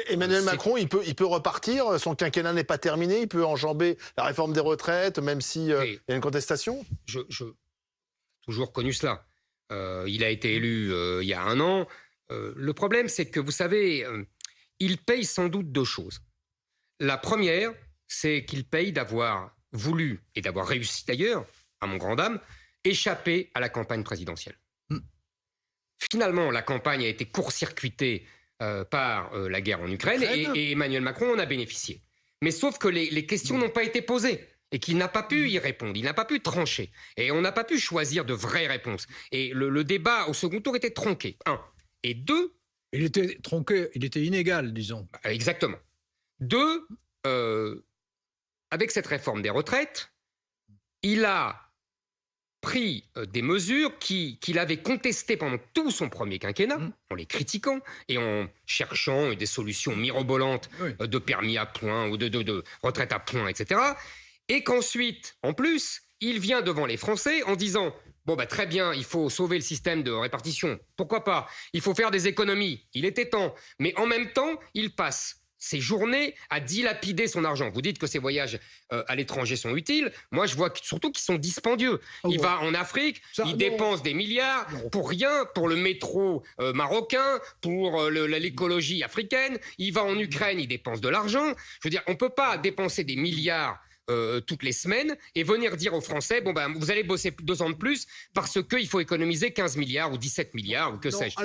Emmanuel Macron, il peut repartir, son quinquennat n'est pas terminé, il peut enjamber la réforme des retraites, même s'il y a une contestation. Je toujours connu cela. Il a été élu il y a 1 an. Le problème, c'est que, vous savez, il paye sans doute 2 choses. La première, c'est qu'il paye d'avoir voulu, et d'avoir réussi d'ailleurs, à mon grand dame, échapper à la campagne présidentielle. Finalement, la campagne a été court-circuitée par la guerre en Ukraine et Emmanuel Macron en a bénéficié. Mais sauf que les questions n'ont pas été posées et qu'il n'a pas pu y répondre, il n'a pas pu trancher. Et on n'a pas pu choisir de vraies réponses. Et le débat au second tour était tronqué, 1. Et 2... Il était tronqué, il était inégal, disons. Exactement. 2, avec cette réforme des retraites, il a pris des mesures qu'il avait contestées pendant tout son premier quinquennat, en les critiquant et en cherchant des solutions mirobolantes de permis à points ou de retraite à points, etc. Et qu'ensuite, en plus, il vient devant les Français en disant « Bon, très bien, il faut sauver le système de répartition. Pourquoi pas? Il faut faire des économies. Il était temps. » Mais en même temps, il passe ses journées à dilapider son argent. Vous dites que ces voyages à l'étranger sont utiles. Moi, je vois surtout qu'ils sont dispendieux. Il va en Afrique, il dépense des milliards pour rien, pour le métro marocain, pour l'écologie africaine. Il va en Ukraine, il dépense de l'argent. Je veux dire, on ne peut pas dépenser des milliards toutes les semaines et venir dire aux Français, vous allez bosser 2 ans de plus parce qu'il faut économiser 15 milliards ou 17 milliards ou que sais-je.